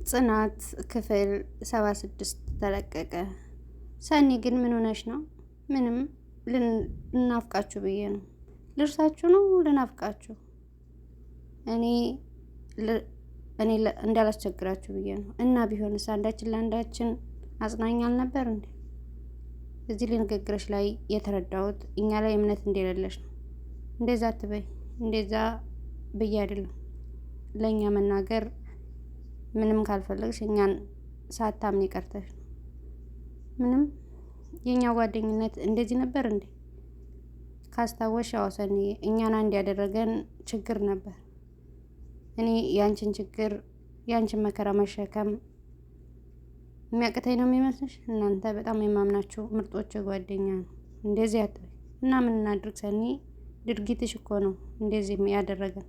ጽናት ክፍል 76 ተለቀቀ። ሰኒ ግን ምን ሆነሽ ነው? ምንም ልናፍቃችሁ ብዬ ነው። ልርሳችሁ ነው ልናፍቃችሁ? እኔ እንዳላስቸግራችሁ ብዬ ነው። እና ቢሆንስ አንዳችን ለአንዳችን አጽናኝ አልነበር እንዴ? እዚህ ንግግርሽ ላይ የተረዳሁት እኛ ላይ እምነት እንደሌለሽ ነው። እንደዛ አትበይ። እንደዛ ብዬ አይደለም። ለእኛ መናገር ምንም ካልፈለግሽ እኛን ሳታምኒ ቀርተሽ ነው። ምንም የኛ ጓደኝነት እንደዚህ ነበር እንዴ? ካስታወሽ አወሰኒ እኛን አንድ ያደረገን ችግር ነበር። እኔ ያንቺን ችግር ያንቺን መከራ መሸከም የሚያቅተኝ ነው የሚመስልሽ? እናንተ በጣም የማምናችሁ ምርጦች ጓደኛ ነው። እንደዚህ አትበይ። እና ምን እናድርግ ሰኒ? ድርጊትሽ እኮ ነው እንደዚህ ያደረገን።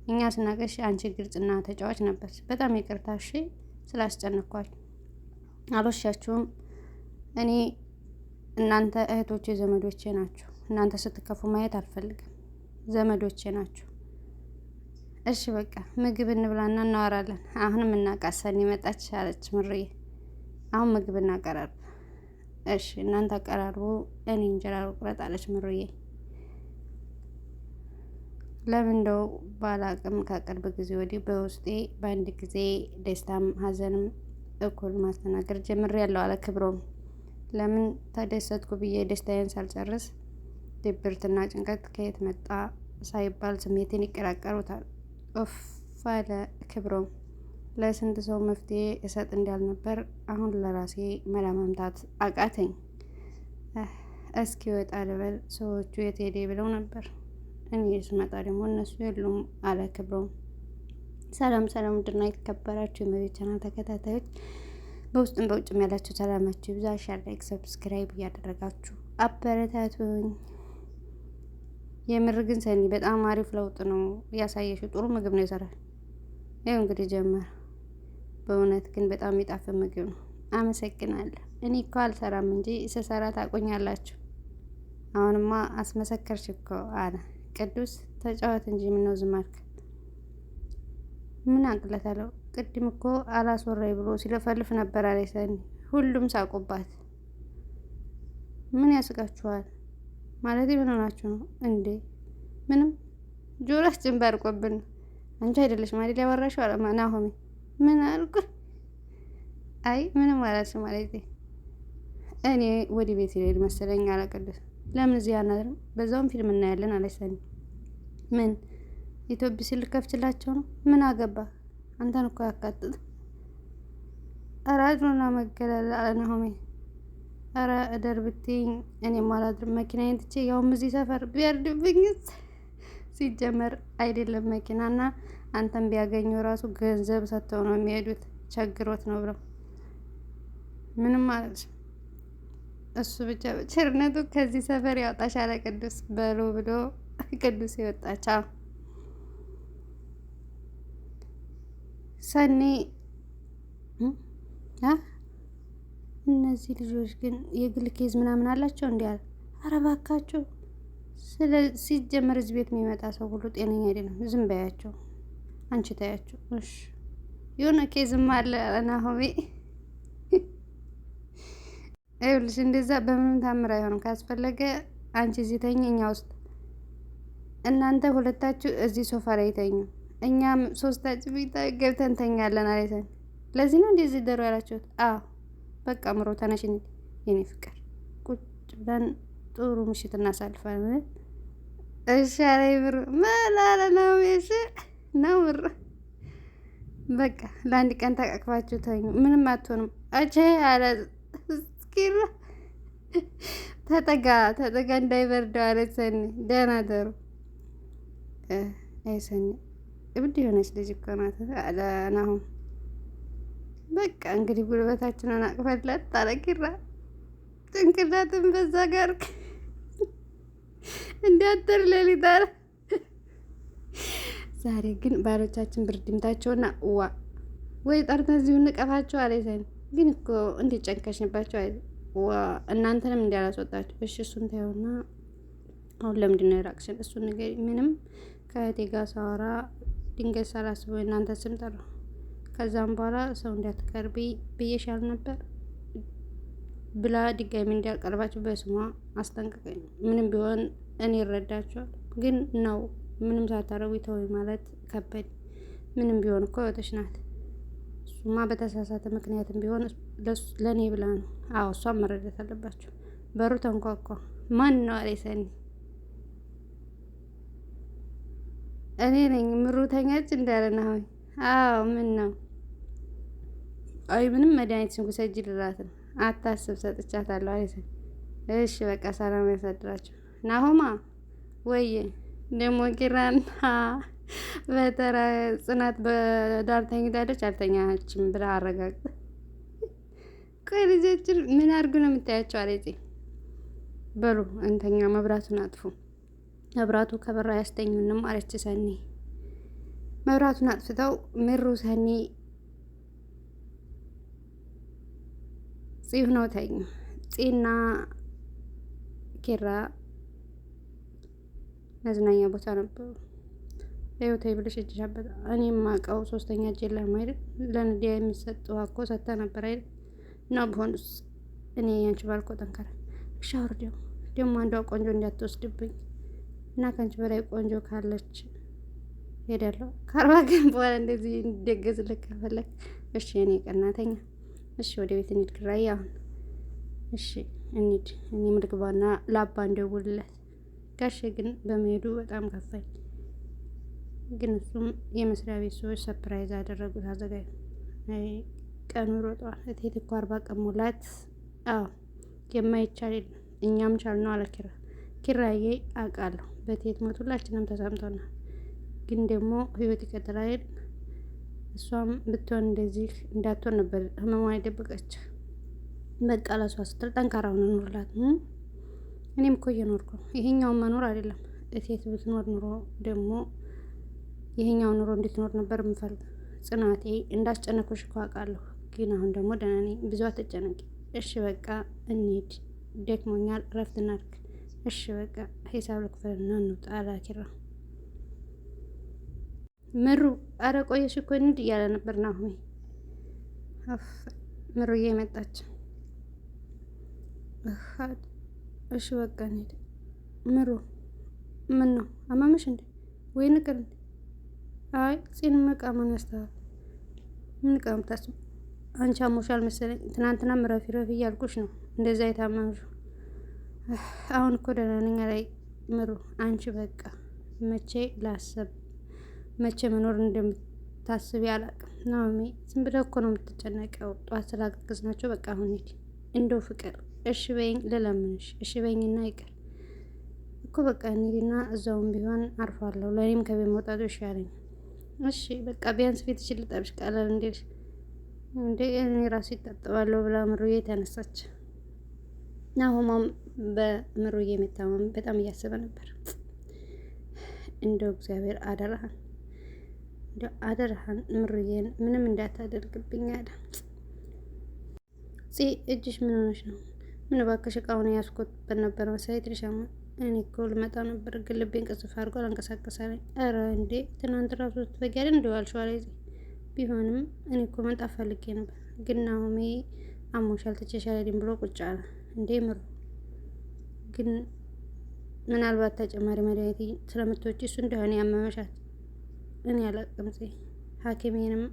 እኛ ስናቀሽ አንቺ ግልጽና ተጫዋች ነበር። በጣም ይቅርታ እሺ ስላስጨነኳችሁ። አልወሻችሁም። እኔ እናንተ እህቶቼ ዘመዶቼ ናችሁ። እናንተ ስትከፉ ማየት አልፈልግም። ዘመዶቼ ናችሁ። እሺ በቃ ምግብ እንብላና እናወራለን። አሁንም እናቃሰን ይመጣች አለች ምርዬ። አሁን ምግብ እናቀራርብ። እሺ እናንተ አቀራርቡ፣ እኔ እንጀራ ልቁረጥ አለች ምርዬ። ለምን እንደው ባላቅም ከቅርብ ጊዜ ወዲህ በውስጤ በአንድ ጊዜ ደስታም ሀዘንም እኩል ማስተናገድ ጀምሬያለሁ አለ ክብሮም። ለምን ተደሰትኩ ብዬ ደስታዬን ሳልጨርስ ድብርትና ጭንቀት ከየት መጣ ሳይባል ስሜቴን ይቀራቀሩታል። ኦፍ አለ ክብሮም። ለስንት ሰው መፍትሄ እሰጥ እንዳልነበር አሁን ለራሴ መላ ማምታት አቃተኝ። እስኪ ወጣ ልበል፣ ሰዎቹ የት ሄደ ብለው ነበር። እኔ ስመጣ ደግሞ እነሱ የሉም አለ ክብሮም። ሰላም ሰላም፣ ውድና የተከበራችሁ የመቤት ቻናል ተከታታዮች በውስጥም በውጭም ያላችሁ ሰላማችሁ ይብዛ። ሼር፣ ላይክ፣ ሰብስክራይብ እያደረጋችሁ አበረታቱኝ። የምር ግን ሰኒ በጣም አሪፍ ለውጥ ነው ያሳየሽው። ጥሩ ምግብ ነው ይሰራል። ይኸው እንግዲህ ጀመር። በእውነት ግን በጣም የሚጣፍጥ ምግብ ነው። አመሰግናለሁ። እኔ እኮ አልሰራም እንጂ ስሰራ ታቆኛላችሁ። አሁንማ አስመሰከርሽ እኮ አለ ቅዱስ። ተጫወት እንጂ ምነው ዝም አልክ? ምን አቅለታለሁ? ቅድም እኮ አላስወራኝ ብሎ ሲለፈልፍ ነበር አለ ሰኒ። ሁሉም ሳቁባት። ምን ያስቃችኋል? ማለት ምን ሆናችሁ ነው እንዴ? ምንም ጆሮአችን ባርቆብን። አንቺ አይደለሽ ማለት ያወራሽው አለ ናሆሚ። ምን አልኩ? አይ ምንም አላልሽም ማለት እኔ ወደ ቤት ልሄድ መሰለኝ አለ ቅዱስ። ለምን እዚህ አናድርም? በዛውም ፊልም እናያለን አለች ሰኒ። ምን ኢትዮጲስ ልከፍችላቸው ነው? ምን አገባ? አንተን እኮ ያካትት። ኧረ አድሮና መገለል አለ ናሆሜ። ኧረ እደር ብትይኝ እኔም አላድርም። መኪናዬን ትቼ ያውም እዚህ ሰፈር ቢያርድብኝስ? ሲጀመር አይደለም መኪናና አንተን ቢያገኙ ራሱ ገንዘብ ሰጥተው ነው የሚሄዱት። ቸግሮት ነው ብለው ምንም ማለት እሱ ብቻ በቸርነቱ ከዚህ ሰፈር ያወጣሽ አለ ቅዱስ። በሎ ብሎ ቅዱስ ይወጣቻ። ሰኒ እነዚህ ልጆች ግን የግል ኬዝ ምናምን አላቸው እንዲ አለ። ኧረ እባካችሁ ሲጀመር እዚህ ቤት የሚመጣ ሰው ሁሉ ጤነኛ አይደለም። ዝም በያቸው አንቺ ታያቸው። እሺ የሆነ ኬዝም አለ ናሆሜ። ይኸውልሽ እንደዛ በምንም ታምር አይሆንም። ካስፈለገ አንቺ እዚህ ተኝ፣ እኛ ውስጥ እናንተ ሁለታችሁ እዚህ ሶፋ ላይ ተኙ፣ እኛም ሶስታችሁ ቤታ ገብተን ተኛለን አለኝ። ለዚህ ነው እንደዚህ ደሩ ያላችሁት? አዎ በቃ ምሮ ተነሽ የኔ ፍቅር፣ ቁጭ ብለን ጥሩ ምሽት እናሳልፋለን። እሺ አለኝ ምሮ። መላለ ነው እሺ ነው ምሮ። በቃ ለአንድ ቀን ተቃቅፋችሁ ተኙ፣ ምንም አትሆንም። አቼ አለ ኪራ። ተጠጋ እንዳይበርደው አለች ሰኒ። ደህና ደሩ። አይ ሰኒ እብድ የሆነች ልጅ እኮ ናት አለ ናሆም። በቃ እንግዲህ ጉልበታችንን አቅፈለት አለ ኪራ። ጭንቅላትን በዛ ጋር እንዲያተር ሌሊት አለ። ዛሬ ግን ባሎቻችን ብርድ ይምታቸውና ዋ ወይ ጠርተን እዚሁ እንቀፋቸው አለ ሰኒ። ግን እኮ እንዴት ጨንከሽንባቸው አይ ዋ እናንተንም እንዲያላስወጣችሁ። እሺ እሱን ታየውና አሁን ለምንድን ነው የራቅሽን? እሱን ነገር ምንም ከእህቴ ጋር ሳወራ ድንገት ሳላስበው እናንተ ስም ጠራው። ከዛም በኋላ ሰው እንዳትቀርቢ ብዬሻል ነበር ብላ ድጋሚ እንዲያቀርባቸው በስሟ አስጠንቅቀኝ። ምንም ቢሆን እኔ እረዳቸዋል፣ ግን ነው ምንም ሳታረጉ ተወኝ ማለት ከበድ። ምንም ቢሆን እኮ ህይወትሽ ናት። እሱማ በተሳሳተ ምክንያትም ቢሆን ለእኔ ብላ ነው። አዎ እሷም መረዳት አለባቸው። በሩ ተንኳኳ። ማን ነው አለ ሰኒ። እኔ ነኝ። ምሩ ተኛች እንዳለና ሆይ አዎ ምን ነው? አይ ምንም መድኃኒትሽን ውሰጂ ልላት ነው። አታስብ ሰጥቻታለሁ አለ ሰኒ። እሺ በቃ ሰላም ያሳድራቸው። ናሆማ ወየ ደግሞ ኪራና በተራ ጽናት በዳር ተኝታለች አልተኛችም ብላ አረጋግጥ። ቆይ ልጆችን ምን አድርጉ ነው የምታያቸው? አለች። በሉ እንተኛ፣ መብራቱን አጥፉ። መብራቱ ከበራ ያስተኙንም አለች ሰኒ። መብራቱን አጥፍተው ምሩ ሰኒ ጽሁ ነው ተኙ። ጽና ኪራ መዝናኛ ቦታ ነበሩ። ለህይወት ብለሽ እጅሽ አበጣ። እኔ የማውቀው ሶስተኛ እጅ ለማይደል ለንዲያ የሚሰጥ እኮ ሰጥታ ነበር አይደል? እና በሆንስ እኔ ያንቺ ባልኮ ጠንከረ ሻወር ደግሞ አንዷ ቆንጆ እንዳትወስድብኝ እና ከአንቺ በላይ ቆንጆ ካለች ሄዳለሁ። ከአርባ ቀን በኋላ እንደዚህ እንዲደገዝልህ ከፈለግ እሺ፣ እኔ ቀናተኛ። እሺ ወደ ቤት እንሂድ ኪራዬ አሁን። እሺ እንሂድ። እኔም ልግባና ለአባ እንደውልለት። ጋሼ ግን በመሄዱ በጣም ከፋኝ። ግን እሱም የመስሪያ ቤት ሰዎች ሰፕራይዝ አደረጉት። አዘጋጅ ቀኑ ሮጠዋል። እቴት እኮ 40 ቀን ሙላት። አዎ የማይቻል የለም። እኛም ቻልነው አለ ኪራ። ኪራዬ አውቃለሁ በቴት ሞት ሁላችንም ተሰምቶናል። ግን ደግሞ ህይወት ይቀጥላል። እሷም ብትሆን እንደዚህ እንዳትሆን ነበር ህመሟን የደበቀች። በቃ ለሷ ስትል ጠንካራ ሆነ ኑርላት። እኔም እኮ እየኖርኩ ነው። ይሄኛውን መኖር አይደለም እቴት ብትኖር ኑሮ ደግሞ ይሄኛው ኑሮ እንድትኖር ነበር የምፈልግ። ጽናቴ እንዳስጨነኩሽ እኮ አውቃለሁ፣ ግን አሁን ደግሞ ደህና ነኝ። ብዙ አትጨነቂ። እሺ በቃ እንሂድ፣ ደክሞኛል፣ እረፍት እናድርግ። እሺ በቃ ሂሳብ ልክፈልና እንውጣ አለ ኪራ። ምሩ አረ ቆየሽ እኮ እንሂድ እያለ ነበር ናሆሜ። ምሩዬ መጣች። እሺ በቃ እንሂድ። ምሩ ምን ነው አማመሽ እንዴ? ወይ ንቅር እንዴ? አይ ጽን መቃመን ያስተዋል። ምን ቀምታስ? አንቺ አሞሻል መሰለኝ። ትናንትና ረፊ እያልኩሽ ነው እንደዛ የታመምሽው። አሁን እኮ ደህና ነኝ ላይ ምሩ። አንቺ በቃ መቼ ላሰብ መቼ መኖር እንደምታስቢ አላውቅም። ናኦሚ ዝም ብለህ እኮ ነው የምትጨነቀው። ጧት ስላገዝናቸው በቃ አሁን ሂድ። እንደው ፍቅር እሺ በይኝ ልለምንሽ። እሺ በይኝና ይቅር እኮ በቃ እንሂድና እዛውም ቢሆን አርፋለሁ። ለእኔም ከቤት መውጣቱ ይሻለኝ። እሺ በቃ ቢያንስ ፊትሽን ልጠብሽ ቀለል እንዴልሽ እንዴ እኔ ራሴ ይታጠባለሁ ብላ ምሩዬ ተነሳች። ናሆማም በምሩዬ የመታመም በጣም እያሰበ ነበር። እንደው እግዚአብሔር አደራህን እንደው አደራህን ምሩዬን ምንም እንዳታደርግብኝ አለ። እጅሽ ምን ሆነሽ ነው? ምን እባክሽ እቃውን ያስኮትበት ነበር መሰለኝ ትንሻማ። እኔ እኮ ልመጣ ነበር ግን ልቤን ቅስፍ አድርጎ አላንቀሳቀሳለኝ። ኧረ እንዴ ትናንት ራሱ ስትበጊያል እንደዋልሽው አለ። ቢሆንም እኔ እኮ መምጣት ፈልጌ ነበር፣ ግን ናሆሜ አሞሻል ትቼሻል ብሎ ቁጭ አለ። እንዴ ምሩ ግን ምናልባት ተጨማሪ መድኃኒት ስለምትወጪ እሱ እንደሆነ ያመመሻት እኔ አላቅም። ሐኪሜንም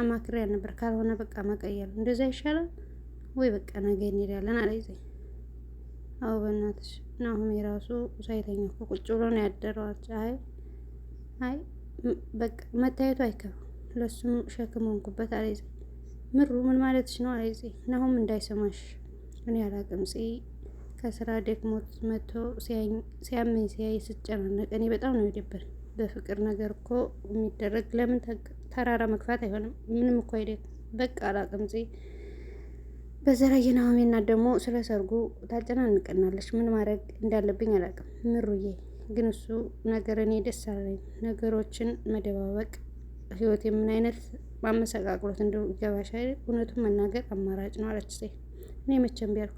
አማክሬያት ነበር። ካልሆነ በቃ መቀየር እንደዛ ይሻላል ወይ በቃ ነገ እንሄዳለን አለ። አዎ በእናትሽ ናሆሜ ራሱ ሳይተኛ እኮ ቁጭ ብሎ ነው ያደረው። አይ በቃ መታየቱ አይከፋም፣ ለሱም ሸክም ሆንኩበት አለ። ምሩ ምን ማለትሽ ነው አለ። ናሆም እንዳይሰማሽ እኔ አላቅም። ከስራ ደክሞት መጥቶ ሲያመኝ ሲያይ ስጨናነቅ እኔ በጣም ነው የደበር። በፍቅር ነገር እኮ የሚደረግ ለምን ተራራ መግፋት አይሆንም። ምንም እኮ አይደለም። በቃ አላቅም። በዛ ላይ የናሆሜና ደግሞ ስለ ሰርጉ ታጨናንቀናለች። ምን ማድረግ እንዳለብኝ አላቅም ምሩዬ። ግን እሱ ነገር እኔ ደስ አለኝ። ነገሮችን መደባበቅ ህይወት የምን አይነት ማመሰቃቅሎት እንደው ይገባሽ አይደል? እውነቱን መናገር አማራጭ ነው አለች። እኔ መቼም ቢያልኩ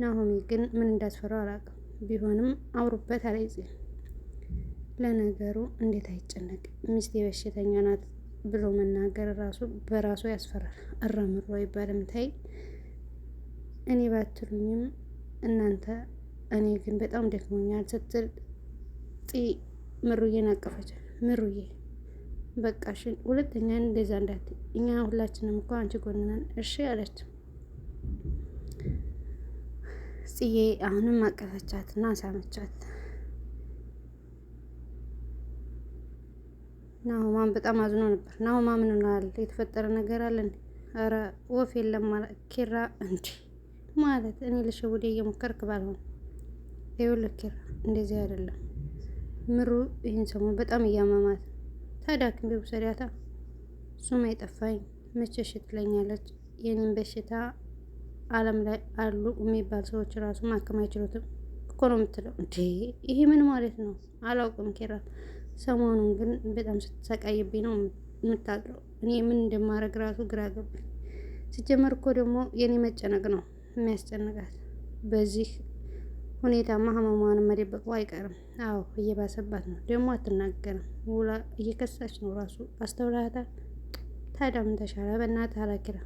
ናሆሜ ግን ምን እንዳስፈራው አላውቅም። ቢሆንም አውሩበት አለ። ለነገሩ እንዴት አይጨነቅ? ሚስቴ በሽተኛ ናት ብሎ መናገር ራሱ በራሱ ያስፈራል። እረምሮ አይባልም። ታይ እኔ ባትሉኝም እናንተ እኔ ግን በጣም ደክሞኛል ስትል ምሩዬን አቀፈች። ምሩዬ በቃሽ፣ ሁለተኛ እንደዛ እንዳትይ፣ እኛ ሁላችንም እኮ አንቺ ጎን ነን እሺ አለች። ጽዬ አሁንም አቀፈቻት እና ሳመቻት። ናሆማን በጣም አዝኖ ነበር። ናሆማ ምን ሆናል? የተፈጠረ ነገር አለ እንዴ? ኧረ ወፍ የለም ማለት ኪራ እንዴ ማለት እኔ ልሸውዴ እየሞከርክ ባልሆነ ይኸውልህ ኪራ እንደዚህ አይደለም። ምሩ ይህን ሰሞን በጣም እያመማት፣ ታዲያ ሐኪም ቤት ውሰዳታ። እሱም አይጠፋኝ መቼ እሺ ትለኛለች። የኔን በሽታ ዓለም ላይ አሉ የሚባል ሰዎች ራሱ ማከም አይችሉትም እኮ ነው የምትለው። እንዴ ይሄ ምን ማለት ነው? አላውቅም ኪራ፣ ሰሞኑን ግን በጣም ስትሰቃይብኝ ነው የምታድረው። እኔ ምን እንደማደርግ ራሱ ግራ ገባኝ። ሲጀመር እኮ ደግሞ የኔ መጨነቅ ነው የሚያስጨንቃት። በዚህ ሁኔታማ ህመሟንም መደበቁ አይቀርም። አዎ እየባሰባት ነው። ደግሞ አትናገርም። ውላ እየከሳች ነው ራሱ አስተውላታል። ታዲያ ምን ተሻለ? በእናትህ አላኪራ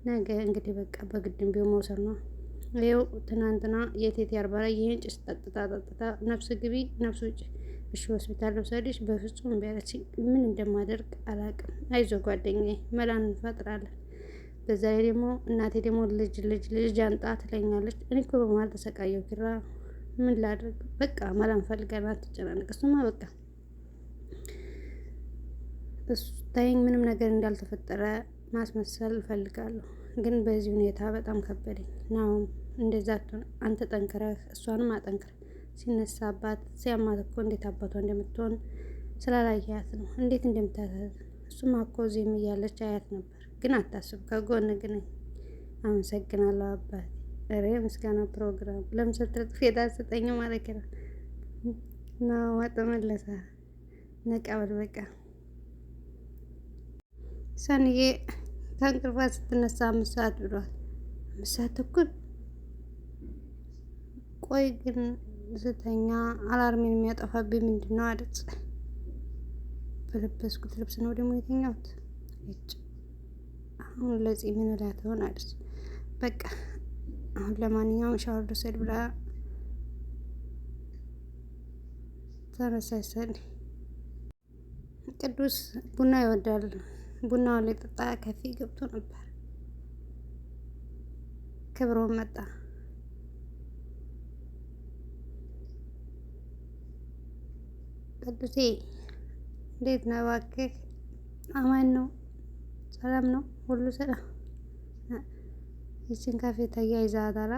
ነገ እንግዲህ በቃ በግድም ቢሆን መውሰድ ነው። ይኸው ትናንትና የቴቴ አርባ ላይ ይህን ጭስ ጠጥታ ነፍስ ግቢ ነፍስ ውጭ። እሺ ሆስፒታል ልውሰድሽ? በፍጹም እምቢ አለችኝ። ምን እንደማደርግ አላውቅም። አይዞ ጓደኛዬ መላን እንፈጥራለን። በዛ ላይ ደግሞ እናቴ ደግሞ ልጅ አንጣ ትለኛለች። እኔ እኮ በመሀል ተሰቃየሁ ኪራ፣ ምን ላድርግ? በቃ መላ እንፈልጋለን። አትጨናነቅ። እሱማ በቃ እሱ ታይኝ ምንም ነገር እንዳልተፈጠረ ማስመሰል እፈልጋለሁ፣ ግን በዚህ ሁኔታ በጣም ከበደኝ። ናሁም እንደዛ አትሆን፣ አንተ ጠንክረህ እሷንም አጠንክረህ። ሲነሳባት ሲያማት እኮ እንዴት አባቷ እንደምትሆን ስላላያት ነው እንዴት እንደምታሳዝን። እሱማ እኮ እዚህም እያለች አያት ነበር፣ ግን አታስብ፣ ከጎን ግን። አመሰግናለሁ አባቴ። ኧረ ምስጋና ፕሮግራም ለምስል ጥፊት አልሰጠኝ ማለት ነው። ናሁም ተመለሰ። ነቃበል በቃ ሰንዬ ከእንቅልፏ ስትነሳ 5 ሰዓት ብሏል። 5 ሰዓት ተኩል። ቆይ ግን ስተኛ አላርሜን የሚያጠፋብኝ ምንድን ነው? አለች። በለበስኩት ልብስ ነው ደግሞ የተኛሁት። አሁን ለዚህ ምን እላት ሆን? አለች። በቃ አሁን ለማንኛውም ሻወር ልውሰድ ብላ ተነሳች። ሰኒ ቅዱስ ቡና ይወዳል። ቡናውን ሊጠጣ ከፊ ገብቶ ነበር። ክብሮም መጣ። ቅዱሴ እንዴት ነው እባክህ? አማን ነው? ሰላም ነው? ሁሉ ሰላም? ይችን ካፌ ተያይዘሃታል?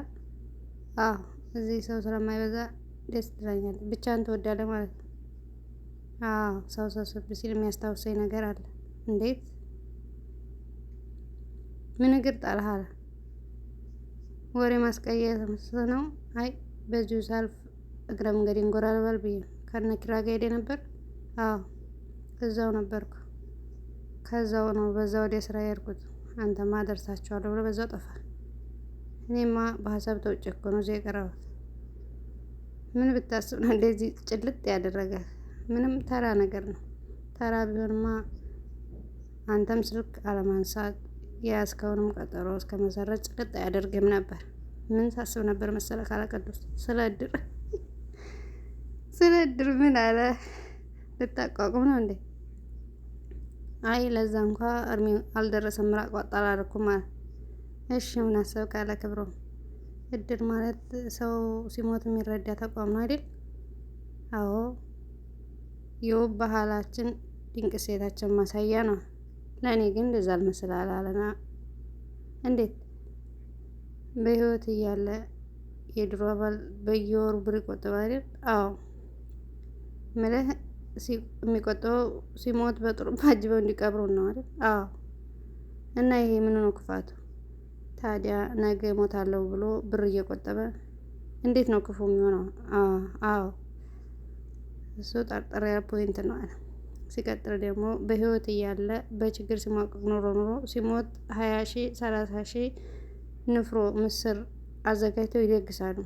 አዎ፣ እዚህ ሰው ስለማይበዛ ደስ ትለኛለህ። ብቻህን ትወዳለህ ማለት ነው? አዎ፣ ሰው ሰብሰብ ሲል የሚያስታውሰኝ ነገር አለ። እንዴት? ምን እግር ጣልህ? አለ። ወሬ ማስቀየስ ነው? አይ በዚሁ ሳልፍ እግረ መንገዴን ጎራ ልበል ብዬ ነው። ከነ ኪራ ጋር ሄደ ነበር? አዎ እዛው ነበርኩ። ከዛው ነው በዛ ወደ ስራ ያርኩት። አንተማ ደርሳቸዋለሁ ብሎ በዛው ጠፋ። እኔማ በሀሳብ ተውጭ እኮ ነው እዚህ የቀረሁት። ምን ብታስብ ነው እንደዚህ ጭልጥ ያደረገ? ምንም ተራ ነገር ነው። ተራ ቢሆንማ አንተም ስልክ አለማንሳት የያዝከውንም ቀጠሮ እስከ መሰረት ጭልጥ አያደርግም ነበር። ምን ሳስብ ነበር መሰለ? ካለቀዱስ ስለ እድር ምን አለ? ልታቋቁም ነው እንዴ? አይ ለዛ እንኳ እድሜው አልደረሰም። ምራቅ ዋጣ አላደረኩም ማለት። እሺ ምን አሰብክ? ካለ ክብሮም እድር ማለት ሰው ሲሞት የሚረዳ ተቋም ነው አይደል? አዎ የውብ ባህላችን ድንቅ ሴታችን ማሳያ ነው። ለእኔ ግን እንደዛ አልመስላል አለና። እንዴት? በህይወት እያለ የድሮ አባል በየወሩ ብር ይቆጥባል አይደል? አዎ ምልህ የሚቆጥበው ሲሞት በጥሩ ባጅበው እንዲቀብሩ ነው አይደል? አዎ። እና ይሄ ምን ነው ክፋቱ? ታዲያ ነገ እሞታለሁ ብሎ ብር እየቆጠበ እንዴት ነው ክፉ የሚሆነው? አዎ እሱ ጠርጠሪያ ፖይንት ነው አለ። ሲቀጥል ደግሞ በህይወት እያለ በችግር ሲሟቀቅ ኖሮ ሲሞት 20 ሺህ 30 ሺህ ንፍሮ ምስር አዘጋጅተው ይደግሳሉ።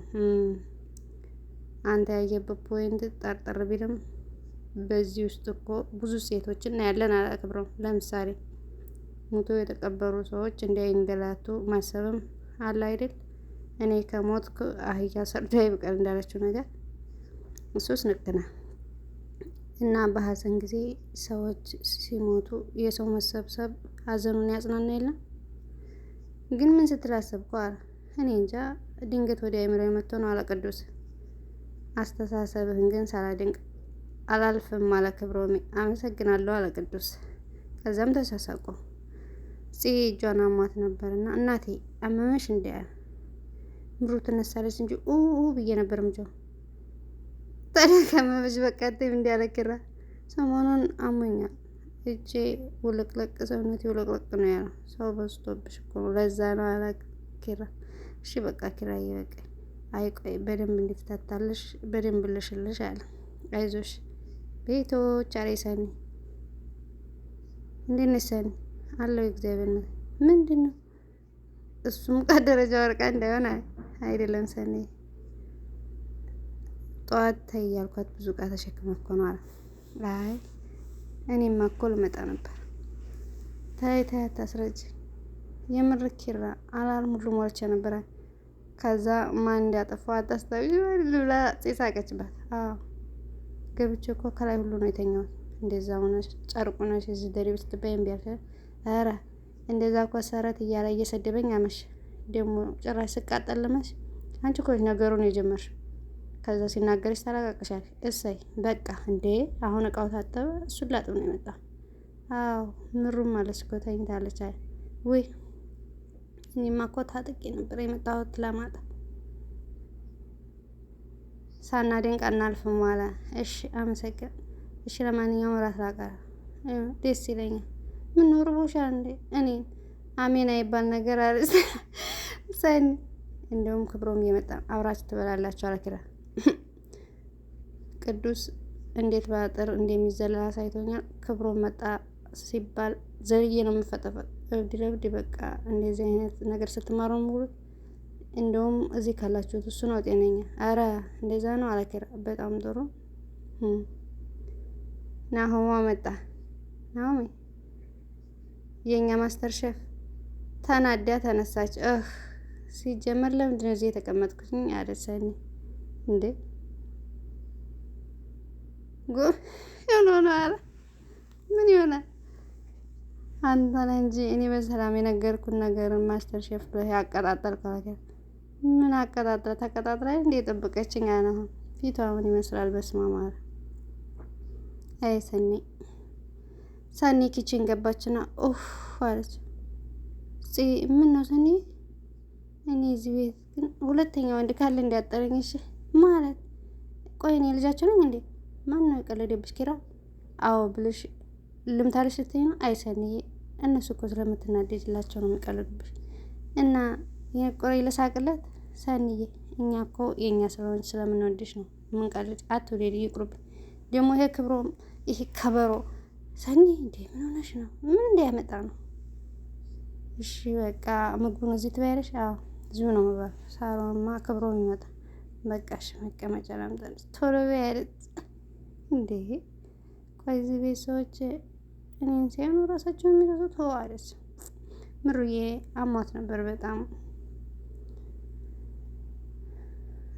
አንተ ያየበት ፖይንት ጠርጠር ቢልም በዚህ ውስጥ እኮ ብዙ ሴቶች እናያለን አለ ክብሮም። ለምሳሌ ሞቶ የተቀበሩ ሰዎች እንዳይንገላቱ ማሰብም አለ አይደል? እኔ ከሞት አህያ ሰርዶ ይብቀል እንዳለችው ነገር እሱስ ልክ ነህ። እና በሀዘን ጊዜ ሰዎች ሲሞቱ የሰው መሰብሰብ ሀዘኑን ያጽናና የለም። ግን ምን ስትል አሰብከው አለ። እኔ እንጃ ድንገት ወደ አእምሮ የመጥቶ ነው አለ ቅዱስ። አስተሳሰብህን ግን ሳላደንቅ አላልፍም አለ ክብሮሜ። አመሰግናለሁ አለ ቅዱስ። ከዛም ተሳሳቁ። ጽጌ እጇን አሟት ነበርና እናቴ አመመሽ እንዴ? ምሩ ትነሳለች እንጂ ብዬ ነበር ምጆ። ታዲያ ከመመሽ በቃ ተይም እንዲያለክራ ሰሞኑን አሞኛል። እጄ ውልቅልቅ ሰውነቴ ውልቅልቅ ነው ያለው። ሰው በዝቶብሽ እኮ ነው ለዛ ነው አለ ኪራ። እሺ በቃ ኪራዬ በቃ አይቆይ በደንብ እንዲፍታታልሽ በደንብ ልሽልሽ አለ። አይዞሽ ቤቶች አሬ ሰኒ እንዴት ነሽ ሰኒ? አለው እግዚአብሔር ነው። ምንድን ነው እሱም ከደረጃ ወርቃ እንዳይሆን አይደለም ሰኒ ጠዋት ተይ ያልኳት ብዙ ዕቃ ተሸክማ እኮ ነው አለ። አይ እኔማ እኮ ልመጣ ነበር። ተይ አታስረጅ። የምር ኪራ አላርም ሁሉ ሞልቼ ነበረ። ከዛ ማን እንዳጠፋው አታስታውሽ ብላ ሳቀችባት። አዎ ገብቼ እኮ ከላይ ሁሉ ነው የተኛሁት። እንደዛ ሆነሽ ጨርቁ ነሽ እዚህ ደሪ ውስጥ በይም ቢያልከ ኧረ እንደዛ እኮ ሰረት እያለ እየሰደበኝ አመሽ። ደግሞ ጭራሽ ስቃጠል ልመሽ። አንቺ እኮ ነገሩን የጀመርሽ። ከዛ ሲናገርሽ ታላቃቅሻል። እሰይ በቃ እንዴ አሁን እቃው ታጠበ። እሱን ላጥብ ነው የመጣ። አዎ ምሩም አለች እኮ ተኝታለች። አይ ውይ እኔማ እኮ ታጥቄ ነበር የመጣሁት ለማጠብ። ሳናደንቅ አናልፍም አለ። እሺ አመሰግን። እሺ ለማንኛውም እራት ላቀርብ። ደስ ይለኛል። ምን ነው ርቦሻል እንዴ? እኔን አሜን አይባል ነገር አለች ሰኒ። እንደውም ክብሮም እየመጣ አብራችሁ ትበላላችሁ አለ ኪራ። ቅዱስ እንዴት በአጥር እንደሚዘለል አሳይቶኛል። ክብሮም መጣ ሲባል ዘልዬ ነው የምፈጠፈጥ። እብድ ለብድ በቃ እንደዚህ አይነት ነገር ስትማሩ ሙሉ እንደውም እዚህ ካላችሁት እሱ ነው ጤነኛ። አረ እንደዛ ነው አለ ኪራ። በጣም ጥሩ። ናሆማ መጣ። ናሆሚ የኛ ማስተር ሼፍ ተናዳ ተነሳች። ሲጀመር ለምንድን ነው እዚህ የተቀመጥኩኝ አለች ሰኒ። እንዴ ነው አለ። ምን ይሆናል አንተ ነህ እንጂ እኔ በሰላም የነገርኩን ነገር ማስተር ሼፍ ብለህ ያቀጣጠልከው ነገር ምን አቀጣጥለ ተቀጣጥላ እንዴ ጠብቀችኝ አለ። ፊቷ ምን ይመስላል? በስመ አብ አለ። አይ ሰኒ ኪችን ገባችና አለች። ምን ነው ሰኒ? እኔ እዚህ ቤት ግን ሁለተኛ ወንድ ካለ እንዲያጠረኝ። እሺ ማለት ቆይ እኔ ልጃቸው ነኝ እንዴ? ማን ነው የቀለደብሽ ኪራ? አዎ ብልሽ ልምታልሽ ስትይ ነው? አይ ሰኒዬ እነሱ እኮ ስለምትናደጅላቸው ነው የሚቀልዱብሽ። እና የቆይ ለሳቅለት ሰኒዬ እኛ እኮ የኛ ስለሆነች ስለምንወድሽ ነው የምንቀልድ። አትወደድ ይቅሩብን። ደግሞ ይሄ ክብሮም ይሄ ከበሮ ሰኒ እንዴ ምን ሆነሽ ነው? ምን እንዲያመጣ ነው? እሺ በቃ ምግቡን እዚህ ትበያለሽ? አዎ እዚሁ ነው ማለት። ሳሮንማ ክብሮም ይመጣ። በቃ እሺ መቀመጫ ላምጣልሽ። ቶሎ በያለች እንዴ። ቆይ እዚህ ቤት ሰዎች እኔን ሲያኑ ራሳቸውን የሚረሱት አለች። ምሩዬ አሟት ነበር በጣም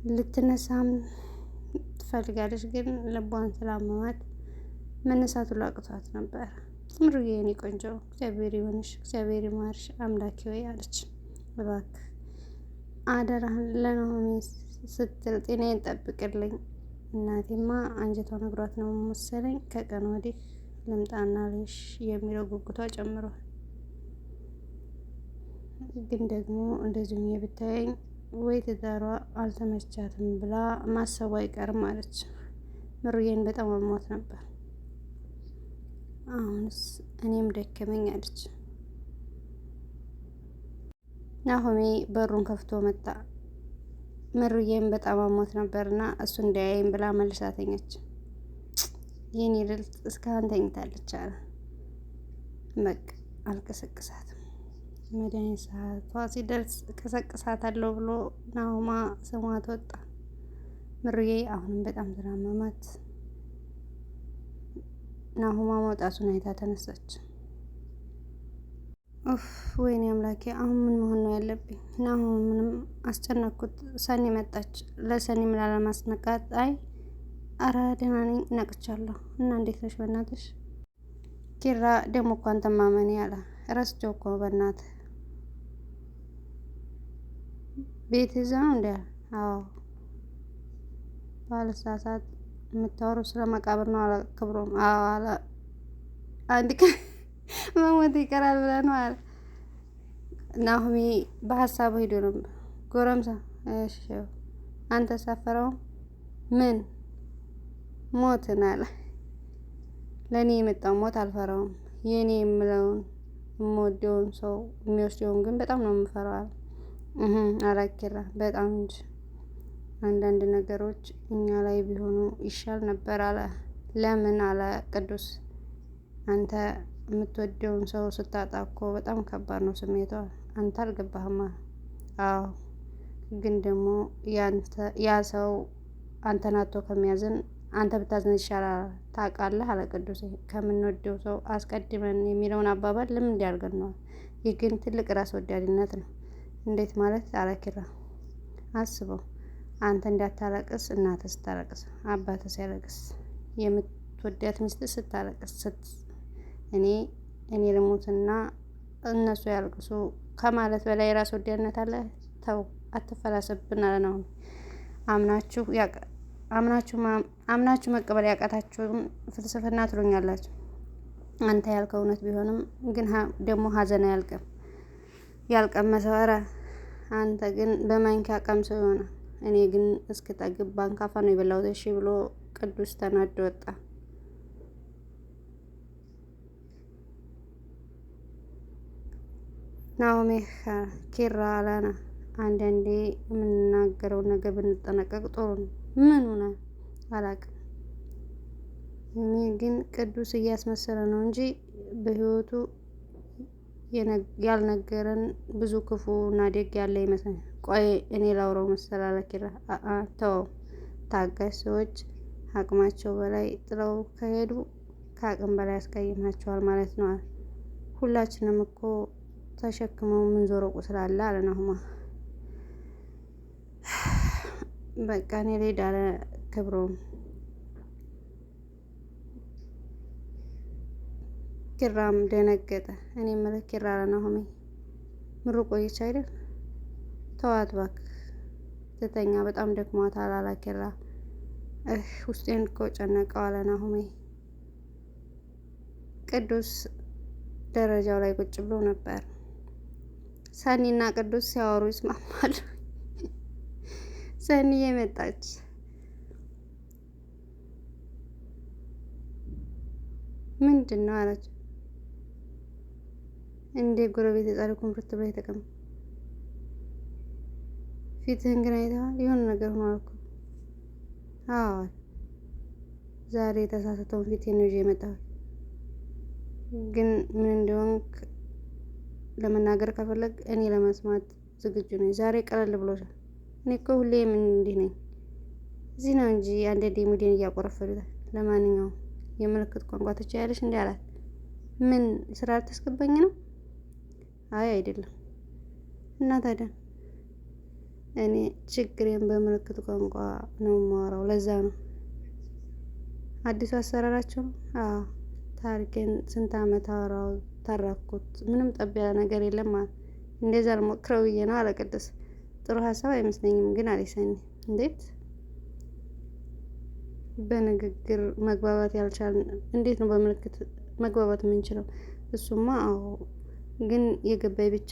ልትነሳም ትፈልጋለች፣ ግን ልቧን ስላመማት መነሳቱ ላቅቷት ነበር። ምሩዬ የኔ ቆንጆ እግዚአብሔር ይሁንሽ፣ እግዚአብሔር ይማርሽ አምላኬ ወይ አለች። እባክህ አደራህን ለናሆሚ ስትል ጤናዬን ጠብቅልኝ። እናቴማ አንጀቷ ነግሯት ነው መሰለኝ ከቀን ወዲህ ልምጣና ልሽ የሚለው ጉጉቷ ጨምሯል። ግን ደግሞ እንደዚሁም የብታየኝ ወይ ትዳሯ አልተመቻትም ብላ ማሰቡ አይቀርም አለች። ምሩዬን በጣም አሟት ነበር። አሁንስ እኔም ደከመኝ አለች። ናሆሜ በሩን ከፍቶ መጣ። ምሩዬን በጣም አሟት ነበርና እሱ እንዳያይም ብላ መልሳ ተኛች። የኔ ልዕልት እስካሁን ተኝታለች አለ። በቃ አልቀሰቅሳትም፣ መድኃኒት ሰዓቷ ሲደርስ ቀሰቅሳታለሁ ብሎ ናሆማ ስሟት ወጣ። ምሩዬ አሁንም በጣም ስላመማት ናሁማ መውጣቱን አይታ ተነሳች። ኡፍ ወይኔ አምላኬ፣ አሁን ምን መሆን ነው ያለብኝ? ናሁምንም አስጨነቅኩት። ሰኒ መጣች። ለሰኒም ላለማስነቃት አይ አረ ደህና ነኝ ነቅቻለሁ። እና እንዴት ነሽ በእናትሽ? ኪራ ደግሞ እኮ አንተን ማመኔ አለ። ረስቼው እኮ በእናትህ ቤት ይዘህ ነው እንዴ? አዎ ባለሳሳት የምታወሩ ስለ መቃብር ነው አለ ክብሮም። አዎ አለ። አንድ ቀን መሞት ይቀራል ብለህ ነው አለ። ናሁሚ በሀሳቡ ሄዶ ነበር። ጎረምሳ እሺ አንተ ሳፈረው ምን ሞትን አለ። ለእኔ የመጣው ሞት አልፈራውም። የእኔ የምለውን የምወደውን ሰው የሚወስደውን ግን በጣም ነው የምፈራው አለ። አላኪራ በጣም እንጂ አንዳንድ ነገሮች እኛ ላይ ቢሆኑ ይሻል ነበር አለ። ለምን አለ ቅዱስ። አንተ የምትወደውን ሰው ስታጣ እኮ በጣም ከባድ ነው ስሜቷ። አንተ አልገባህማ። አዎ ግን ደግሞ ያ ሰው አንተን አጥቶ ከሚያዝን አንተ ብታዝን ይሻላል ታውቃለህ አለ ቅዱስ። ከምንወደው ሰው አስቀድመን የሚለውን አባባል ለምን እንዲያርገን ነው? ይህ ግን ትልቅ ራስ ወዳድነት ነው። እንዴት ማለት አለ ኪራ። አስበው አንተ እንዳታለቅስ እናትህ ስታለቅስ፣ አባትህ ሲያለቅስ፣ የምትወዳት ሚስት ስታለቅስ እኔ ልሙትና እነሱ ያልቅሱ ከማለት በላይ ራስ ወዳድነት አለ? ተው አትፈላሰብን አለ ነው። አምናችሁ መቀበል ያቃታችሁን ፍልስፍና ትሉኛላችሁ። አንተ ያልከው እውነት ቢሆንም ግን ደግሞ ሀዘን አያልቅም። ያልቀመሰው ኧረ አንተ ግን በማንኪያ ቀምሰው ይሆናል። እኔ ግን እስክጠግብ ባንካፋ ነው የበላሁት። እሺ ብሎ ቅዱስ ተናዶ ወጣ። ናሆሜ ኪራ አላና አንዳንዴ የምንናገረውን ነገር ብንጠነቀቅ ጥሩ ነው። ምን ሆነ አላውቅም። እኔ ግን ቅዱስ እያስመሰለ ነው እንጂ በህይወቱ ያልነገረን ብዙ ክፉ እና ደግ ያለ ይመስለኛል። ቆይ እኔ ላውራው መሰል አለ ኪራ። ተው ታጋሽ ሰዎች አቅማቸው በላይ ጥለው ከሄዱ ከአቅም በላይ ያስቀይማቸዋል ማለት ነው። ሁላችንም እኮ ተሸክመው ምን ዞሮ ቁስል አለ አለ ናሁማ። በቃ እኔ ልሄድ አለ ክብሮም። ኪራም ደነገጠ። እኔ የምልህ ኪራ አለ ናሁሜ፣ ምሩ ቆየች አይደል? ተዋት እባክህ ትተኛ፣ በጣም ደክሟታል አለ ኪራ። ውስጤን እኮ ጨነቀው አለ ናሁሜ። ቅዱስ ደረጃው ላይ ቁጭ ብሎ ነበር። ሰኒና ቅዱስ ሲያወሩ ይስማማሉ። ሰኒ የመጣች ምንድን ነው አለች። እንዴ ጎረቤት የጻሪ ኩምርት ብላ የተቀመጠ ፊትህን ግን አይተዋል? የሆነ ነገር ሆኗል እኮ። አዎ ዛሬ የተሳሳተውን ፊቴን ነው ይዤ የመጣሁት። ግን ምን እንደሆንክ ለመናገር ከፈለግ እኔ ለመስማት ዝግጁ ነኝ። ዛሬ ቀለል ብሎሻል። እኔ እኮ ሁሌ ምን እንዲህ ነኝ። እዚህ ነው እንጂ አንዳንዴ ሙዴን እያቆረፈሉታል። ለማንኛውም የምልክት ቋንቋ ትችያለሽ እንዴ አላት። ምን ስራ ልታስገባኝ ነው? አይ አይደለም። እና ታዲያ? እኔ ችግሬን በምልክት ቋንቋ ነው የማወራው። ለዛ ነው። አዲሱ አሰራራቸው? አዎ ታሪኬን ስንት አመት አወራው ተረኩት። ምንም ጠብ ያለ ነገር የለም ማለት እንደዛ ልሞክረው ብዬ ነው አለ ቅዱስ። ጥሩ ሀሳብ አይመስለኝም ግን አለች ሰኒ። እንዴት በንግግር መግባባት ያልቻልን እንዴት ነው በምልክት መግባባት የምንችለው? እሱማ አዎ ግን የገባይ ብቻ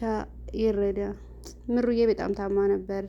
ይረዳ። ምሩዬ በጣም ታማ ነበር።